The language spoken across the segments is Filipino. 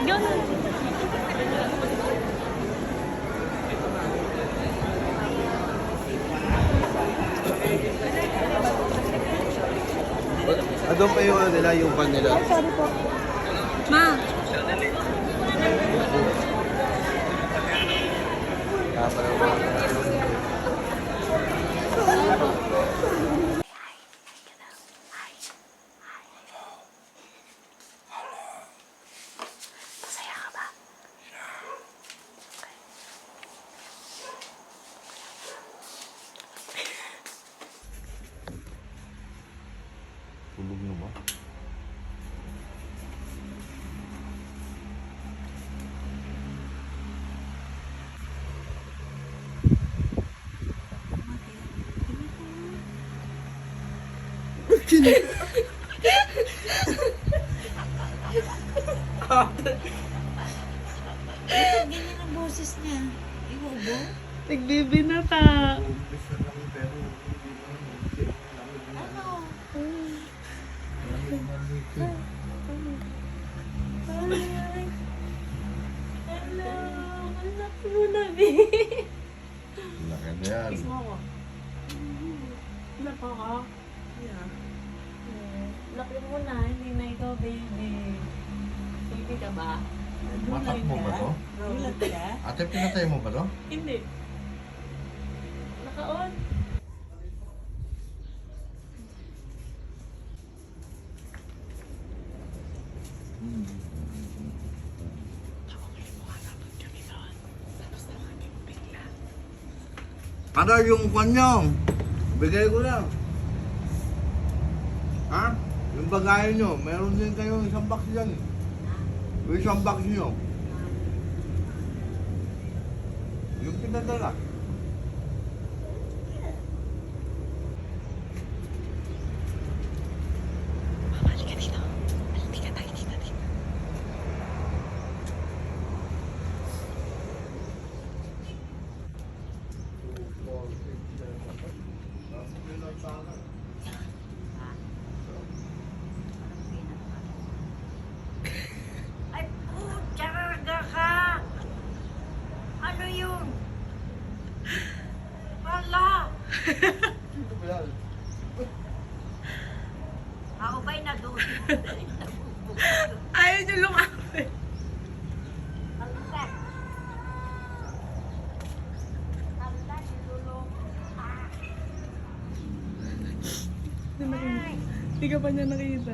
Ganun. Doon pa yung ano nila, yung van nila. Ay, sorry po. Ma. Masaya ka ba? Tulog na ba? Bakit ganyan ang boses niya? Iwobo? Nagbibinata. Ano? Hello. Anak mo na, babe. Laki na yan. Kiss mo ako. Lapa ka. Yeah. Laki mo na, hindi na ikaw, baby. Baby ka ba? Matak mo ba to? Gulat ka? Ate, pinatay mo ba to? Hindi. Naka-on. Ano yung kanyang? Bigay ko lang. Ha? Yung bagayan nyo, meron din kayong isang box yan. Yung isang box nyo. Yung pinadala. Halika dito. Halika tayo dito. Ay, putyaga ka! Ano yun? Wala! Ako ba'y nag-uwi? Ayaw niyo lumapit. Halika! Halika, nilulong. Ah! Ay! Hindi ka pa niya nakita.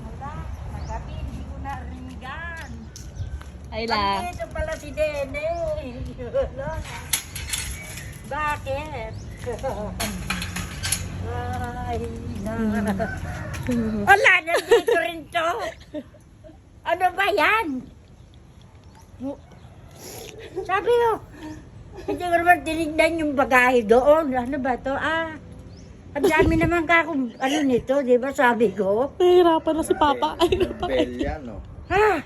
Wala, nagabi, hindi ko narinig. Ayla. Ito pala si Dene. Bakit? Ay, na. Wala, nandito rin to. Ano ba yan? Sabi ko, hindi ko naman tinignan yung bagahe doon. Ano ba to? Ah, ang dami naman ka kung ano nito, di ba sabi ko? Nahihirapan na si Papa. Ay, Bell yan, no? Ha?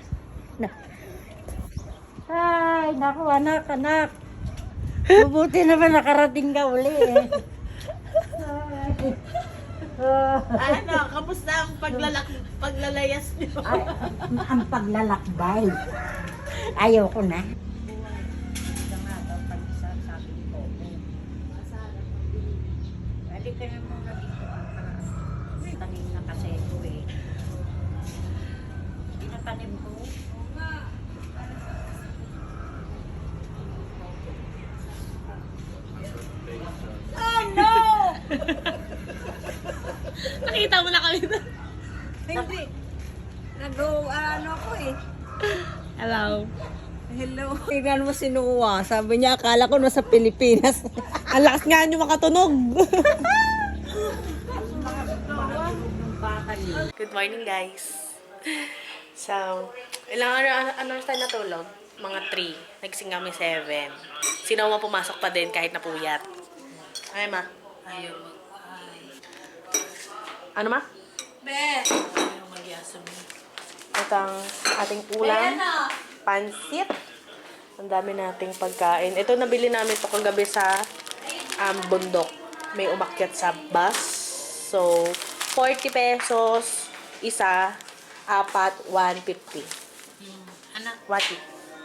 Ay, naku, anak. Mabuti naman nakarating ka uli eh. ano, kamusta ang paglalayas niyo? Ay, ang paglalakbay. Ayaw ko na. Balik ka na muna dito. Tanim na kasi ito eh. Pinatanim ko. Ano? Nakita mo na kami na. Hindi. Ano ko eh. Hello. Hello. Tingnan mo si Noah. Sabi niya, akala ko nasa Pilipinas. Ang lakas nga niyo makatunog. Good morning, guys. So, ilang ano tayo natulog? Mga 3. Nagsing kami 7. Si Noah pumasok pa din kahit napuyat. Ay, ma. Ayaw Ano, ma? Be! Ito ang ating ulam. Pansit. Ang dami nating pagkain. Ito nabili namin ito kagabi sa bundok. May umakyat sa bus. So, 40 pesos. isa, 4, 150. Anak, Wati.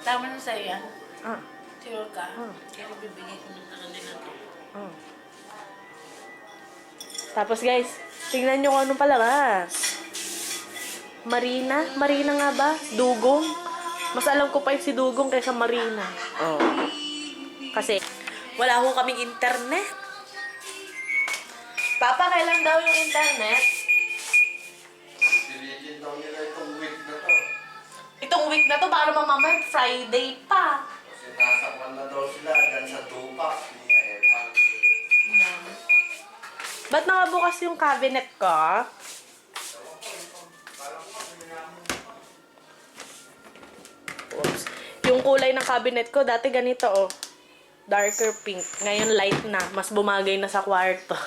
tama na sa'yo yan. Ah. Sure ka? Ah. Kaya bibigay ko ng kanila to. Oh. Tapos guys, tingnan nyo kung anong palabas. Marina? Marina nga ba? Dugong? Mas alam ko pa yung si Dugong kaysa Marina. Oh. Kasi, wala ho kaming internet. Papa, kailan daw yung internet? Silipin daw nila itong week na to. Itong week na to, baka naman mamaya Friday pa. Kasi nasakman na daw sila dyan sa tupa. Ni Epan. Ba't nakabukas yung cabinet ko? Oops. Yung kulay ng cabinet ko, dati ganito oh. Darker pink. Ngayon light na. Mas bumagay na sa kwarto.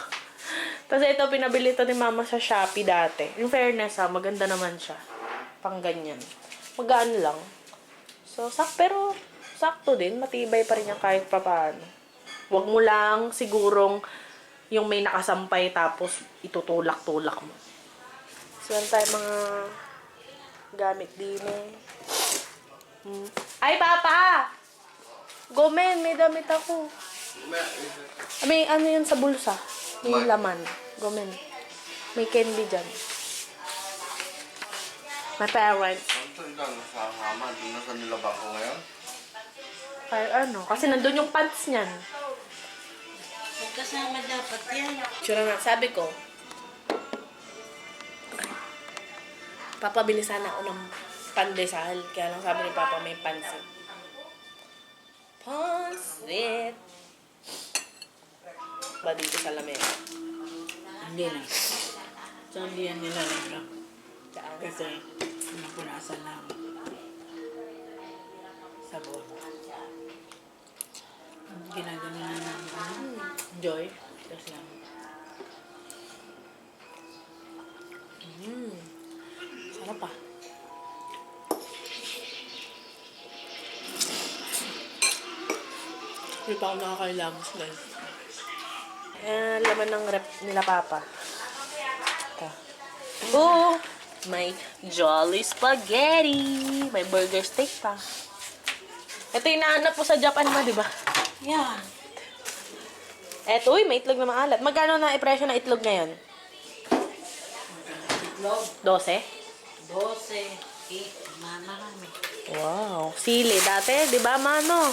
Tapos ito, pinabili ito ni mama sa Shopee dati. In fairness ha, maganda naman siya. Pang ganyan. Magaan lang. So, pero sakto din. Matibay pa rin yan kahit papaano. Huwag mo lang sigurong yung may nakasampay tapos itutulak-tulak mo. So, meron tayo mga gamit din eh. Ay, Papa! Gomen, may damit ako. May ano yun sa bulsa. May laman. Gomen. May candy dyan. My parents. Ito lang sa hama. Doon na sa nilabang ko ngayon. Ay, ano? Kasi nandun yung pants niyan. Magkasama dapat yan. Sure na, sabi ko, papabili sana ako ng pandesal. Kaya lang sabi ni Papa may pansit. Pansit! Ba dito sa lamesa? Hindi na. So, hindi yan nila lang. Kasi, napunasan lang. Sabon. Ginagano na namin. Joy? Tapos lang. Sarap ah. Hindi pa ako nakakailamos guys. Laman ng rep nila Papa. Ito. Oh! May Jolly Spaghetti! May burger steak pa. Ito yung nahanap po sa Japan mo, di ba? Yan. Eto, uy, may itlog na maalat. Magkano na i-presyo ng itlog ngayon? Itlog. 12? 12. Marami. Wow. Sili. Dati, di ba, mano?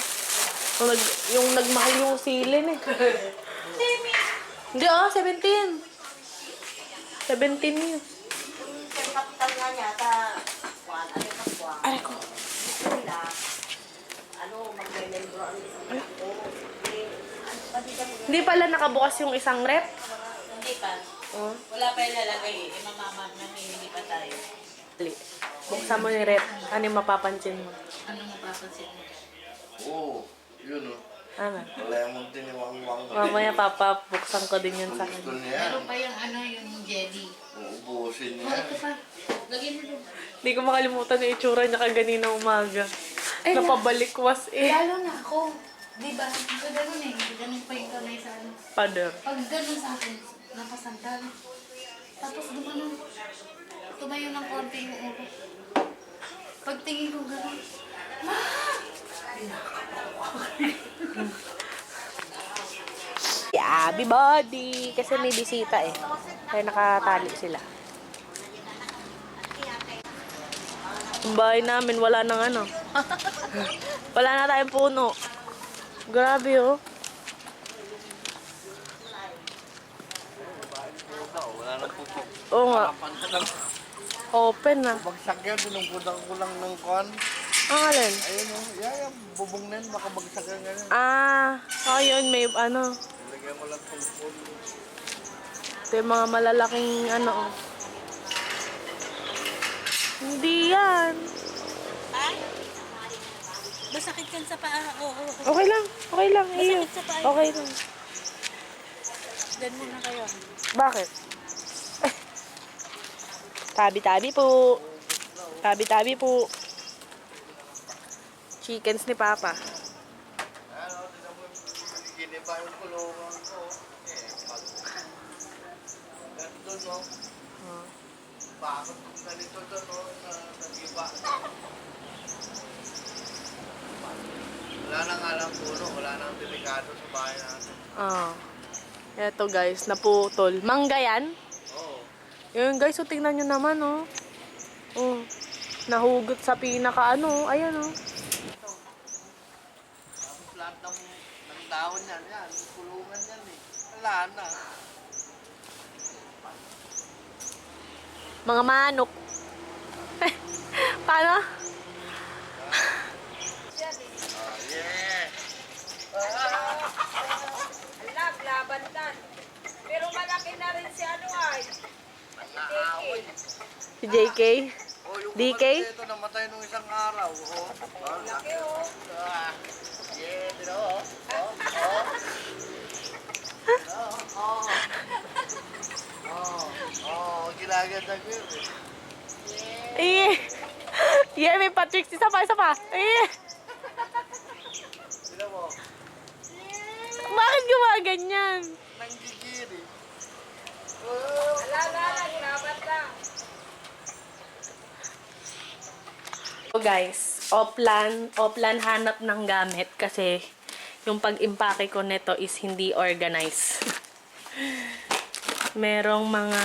Yung nagmahal yung sili, eh. Hindi, 17. 17 yun. Kapital nga niya, Aray ko. mag-membro ang Hindi pala nakabukas yung isang rep. Hindi pa. Oh. Wala pa yung lalagay eh. Mamimili pa tayo. Buksan mo yung rep. Ano yung mapapansin mo? Anong mapapansin mo? Oo. Yun o. Ano? Wala yung tiniwang-wang. Mamaya, Papa, buksan ko din yun sa Gusto kanya. niya yan. Meron pa yung ano, yung jelly. Uubusin niya Oh, yan. ito pa. Lagyan mo doon. Hindi ko makalimutan yung itsura niya kaganina umaga. Napabalikwas eh. Lalo na ako. Di ba? Ito ganun eh. Ganun pa yung kamay sa ano. Pader. Pag ganun sa akin, nakasandal. Tapos gumanon. Tumayo ng konti yung ulo. Pagtingin ko ganun. Happy body! Kasi may bisita eh. Kaya nakatali sila. Ang bahay namin, wala nang ano. Wala na tayong puno. Grabe oh. Wala nang pupok. Oo nga. Open na. Bagsak yan. Pinungkudan ko lang ng kwan. Ang alin? Ayun o. Yung bubong na yun. Baka bagsak yan ganyan. Ayun, may ano. Lagyan mo lang pulpul. Ito yung mga malalaking ano oh. Hindi yan. Masakit yan sa paa. Oo. Okay lang. Okay lang. Iyo. Masakit sa paa. Okay lang. Diyan muna kayo. Bakit? Tabi-tabi po. Tabi-tabi po. Chickens ni Papa. Ano, tinan mo. Giniba yung kulungan ko. Ganito no. Bakit ganito doon, no? Nag-iba. Wala nang alam puno, wala nang delikado sa bahay natin. Eto guys, naputol. Mangga yan? Oo. Yun guys, so tingnan nyo naman, oh. Oh, nahugot sa pinaka ano, ayan oh. Tapos lahat ng dahon yan, yan. Kulungan yan eh. Wala na. Mga manok. Paano? Oh, yeah. Alam, laban tan. Pero malaki na rin si ano ay. Si JK? Oh, yung DK? kapatid ito namatay nung isang araw. Oh, laki oh. Yeah, dito oh. Ginaganda ko yun eh. Eh. Yeah, may Patrick. Isa pa. Eh. Sino mo? Bakit gumaganyan? Nanggigiri. So guys, offline hanap ng gamit kasi yung pag-impake ko nito is hindi organized. Merong mga,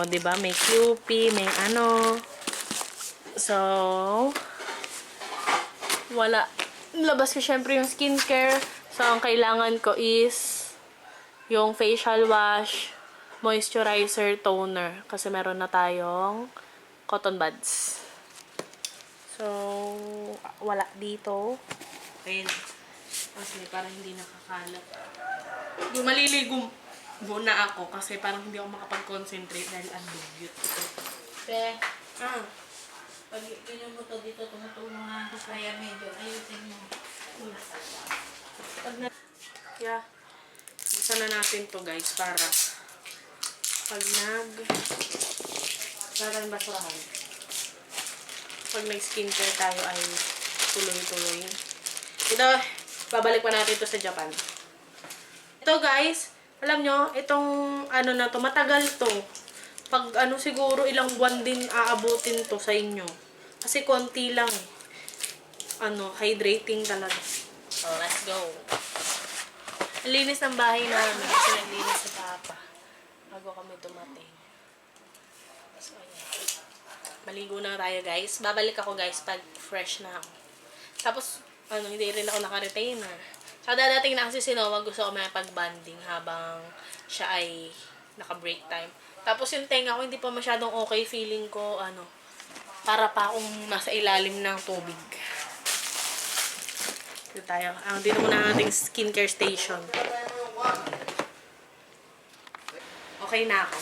di ba, may QP, may ano. So, wala. Labas ko syempre yung skincare. So, ang kailangan ko is yung facial wash, moisturizer, toner. Kasi meron na tayong cotton buds. So, wala dito. Ayun. Kasi parang hindi nakakalat. Yung maliligo muna ako kasi parang hindi ako makapag-concentrate dahil ang dugyot ito. Te, Pag ganyan mo to dito, tumutulong nga ako. Kaya medyo ayusin mo. Kaya, isa na natin to guys para pag tayong basurahan. Pag nag-skincare tayo ay tuloy-tuloy. Ito, babalik pa natin to sa Japan. Ito guys, alam nyo, itong ano na to, matagal to. Pag ano siguro ilang buwan din aabutin to sa inyo. Kasi konti lang. Ano, hydrating talaga. So, let's go. Ang linis ng bahay namin. Kasi naglinis si Papa. Bago kami dumating. So, ayan. Maligo na tayo guys. Babalik ako guys pag fresh na ako. Tapos, ano, hindi rin ako naka-retainer. So, dadating na kasi si Noah, gusto ko may pag-banding habang siya ay naka-break time. Tapos yung tenga ko, hindi pa masyadong okay. Feeling ko, ano, para pa akong nasa ilalim ng tubig. Dito tayo. Dito muna ang ating skincare station. Okay na ako.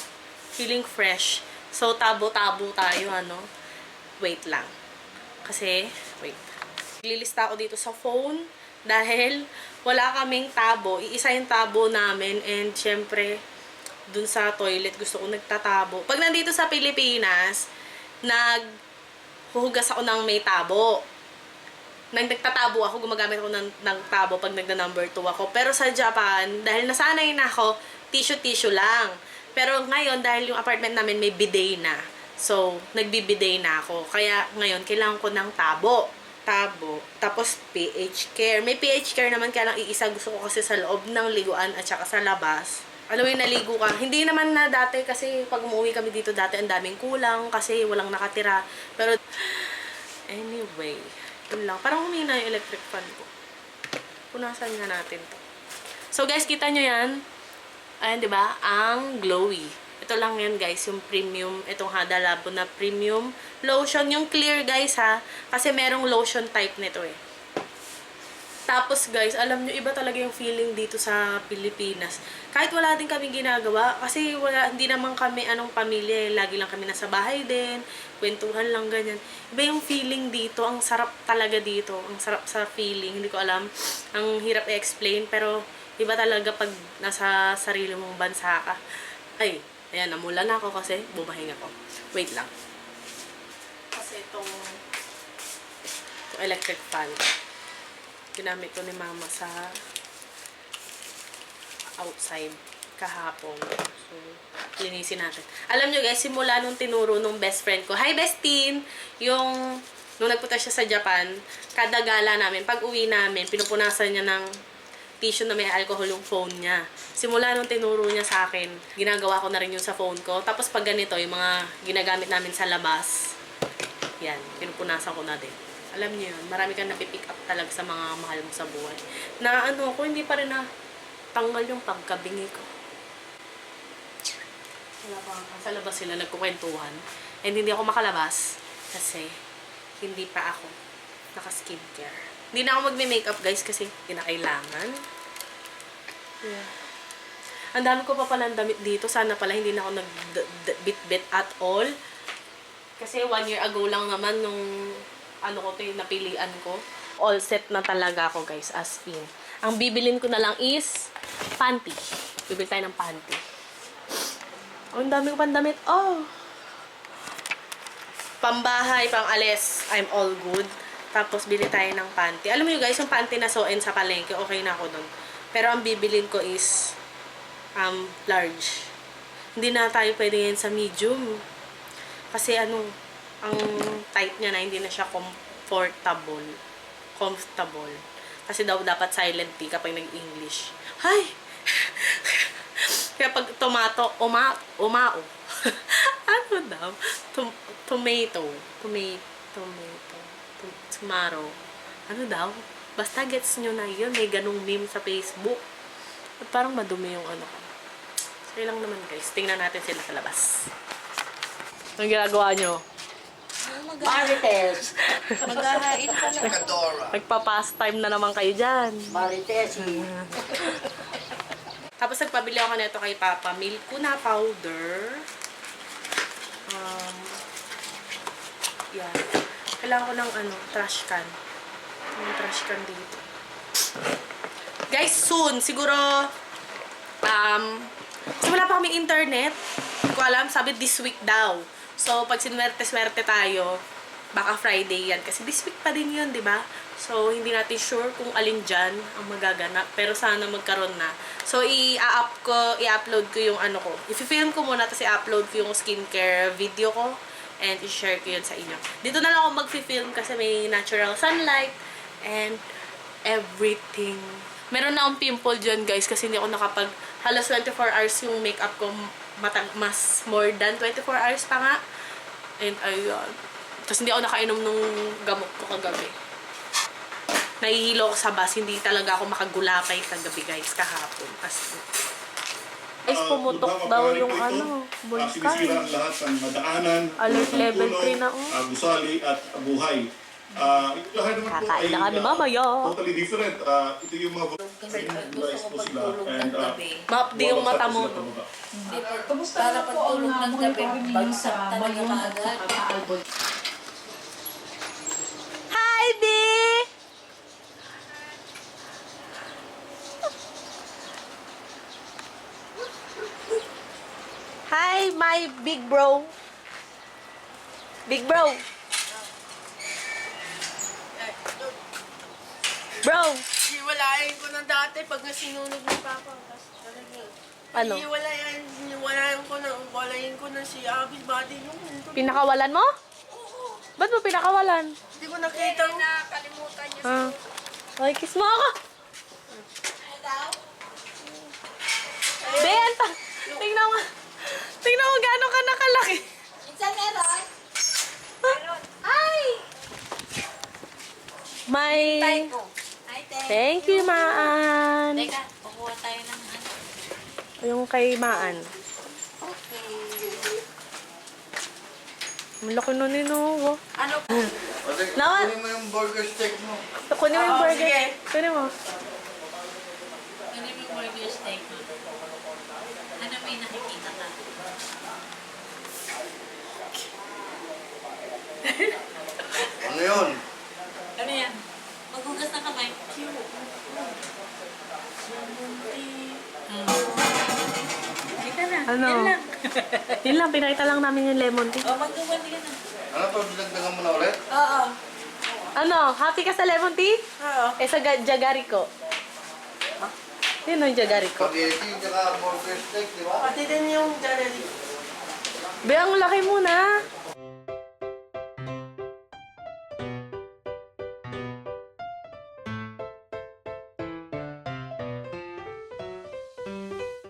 Feeling fresh. So, tabo-tabo tayo, ano. Wait lang. Kasi, wait. Lilista ako dito sa phone dahil wala kaming tabo. Iisa yung tabo namin and syempre, dun sa toilet gusto ko nagtatabo. Pag nandito sa Pilipinas, naghuhugas ako ng may tabo. Nagtatabo ako, gumagamit ako ng tabo pag nagda-number 2 ako. Pero sa Japan, dahil nasanay na ako, tissue-tissue lang. Pero ngayon, dahil yung apartment namin may bidet na. So, nagbibidet na ako. Kaya ngayon, kailangan ko ng tabo. Tapos pH care. May pH care naman, kaya lang iisa gusto ko kasi sa loob ng liguan at saka sa labas. Alam mo yung naligo ka. Hindi naman na dati kasi pag umuwi kami dito dati ang daming kulang kasi walang nakatira. Pero anyway, yun lang. Parang humina yung electric fan ko. Punasan nga natin to. So guys, kita nyo yan. Ayan, di ba? Ang glowy. Ito lang yan guys, yung premium, itong Hada Labo na premium lotion. Yung clear guys ha, kasi merong lotion type nito eh. Tapos guys, alam nyo, iba talaga yung feeling dito sa Pilipinas. Kahit wala din kami ginagawa, kasi hindi naman kami anong pamilya eh. Lagi lang kami nasa bahay din, kwentuhan lang ganyan. Iba yung feeling dito, ang sarap talaga dito. Ang sarap sa feeling, hindi ko alam. Ang hirap i-explain, pero iba talaga pag nasa sarili mong bansa ka. Ay, ayan, namulan na ako kasi bumahinga ko. Wait lang. Kasi itong electric fan, ginamit ko ni Mama sa outside. kahapon. So, linisin natin. Alam nyo guys, simula nung tinuro nung best friend ko, hi Bestin! Nung nagpunta siya sa Japan, kada gala namin, pag uwi namin, pinupunasan niya ng tissue na may alcohol yung phone niya. Simula nung tinuro niya sa akin, ginagawa ko na rin yun sa phone ko. Tapos pag ganito, yung mga ginagamit namin sa labas, yan, pinupunasan ko na din. Alam niyo yun, marami kang napipick up talaga sa mga mahal mo sa buhay. Na ano ko, hindi pa rin na tanggal yung pagkabingi ko. Wala pa, sa labas sila nagkukwentuhan. And hindi ako makalabas kasi hindi pa ako naka-skincare. Hindi na ako magme-makeup guys kasi hindi na kailangan. Yeah. Ang dami ko pa palang damit dito. Sana pala hindi na ako nag-bit-bit at all. Kasi 1 year ago lang naman nung ano ko ito yung napilian ko. All set na talaga ako guys as in. Ang bibilin ko na lang is panty. Bibili tayo ng panty. Oh, ang dami ko pang damit. Oh! Pambahay, pang-alis, I'm all good. Tapos, bili tayo ng panty. Alam mo yun guys, yung panty na so-en sa palengke, okay na ako dun. Pero ang bibilin ko is large. Hindi na tayo pwede yan sa medium. Kasi ang tight niya na, hindi na siya comfortable. Kasi daw dapat silent T kapag nag-English. Hay! Kaya pag tomato, umao. Ano daw? Tomato. Ano daw? Basta gets nyo na yun. May ganung meme sa Facebook. At parang madumi yung ano ko. So, lang naman guys. Tingnan natin sila sa labas. Anong ginagawa nyo? Marites! Maghahain pa na. Nagpa-pastime na naman kayo dyan. Marites! Tapos nagpabili ako nito kay Papa. Milk na powder. Yan. Kailangan ko ng trash can. Yung trash can dito. Guys, soon. Siguro, kasi wala pa kaming internet. Hindi ko alam. Sabi this week daw. So, pag sinwerte-swerte tayo, baka Friday yan. Kasi this week pa din yun, di ba? So, hindi natin sure kung alin dyan ang magaganap. Pero sana magkaroon na. So, i-upload ko yung ano ko. I-film ko muna, tapos i-upload ko yung skincare video ko. And i-share ko yun sa inyo. Dito na lang ako mag-film kasi may natural sunlight and everything. Meron na akong pimple dyan guys kasi hindi ako halos 24 hours yung makeup ko mas more than 24 hours pa nga. And ayun. Tapos hindi ako nakainom nung gamot ko kagabi. Nahihilo ko sa bus. Hindi talaga ako makagulapay kagabi guys kahapon. Guys, pumutok daw yung bulkan. Sinisira ang lahat ng madaanan, Alert level 3 na gusali at buhay. Lahat naman po Kakain na kami mamaya. totally different. Ito yung mga guys po sila. And Mapdi yung mata mo. No? Para pagtulog ng gabi, bagsak talaga kaagad. Hi, B! Hi, my big bro. Big bro. Bro. Hiwalayin ko na dati pag nasinunog ni Papa. Ano? Hiwalayin ko na si Abis Buddy nung. Pinakawalan mo? Ba't mo pinakawalan? Hindi ko nakita. Nakalimutan niya. Ah. Okay, kiss mo ako. Benta! Tingnan mo. Tingnan mo gano'n ka nakalaki. Minsan meron. Ay! May... Ay, Thank you, Maan. Teka, kukuha tayo ng ano. Yung kay Maan. Okay. Ang laki nun ni Noah. Ano po? Nawa- Kunin mo yung burger steak mo. Kunin mo yung burger. Kunin mo. Ano yung burger steak mo? Ano may nakikita ka? Ano yun? Ano yan? Maghugas ng kamay. Dito na. Ano? Yan lang. Yun lang, pinakita lang namin yung lemon tea. O, magdumali ka na. Ano to? Dinagdagan mo na ulit? Oo. Ano? Happy ka sa lemon tea? Oo. Eh, sa jagari ko. Yun yung jagari ko. Spaghetti, tsaka burger steak, di ba? Pati din yung Jollibee. Be, ang laki mo na.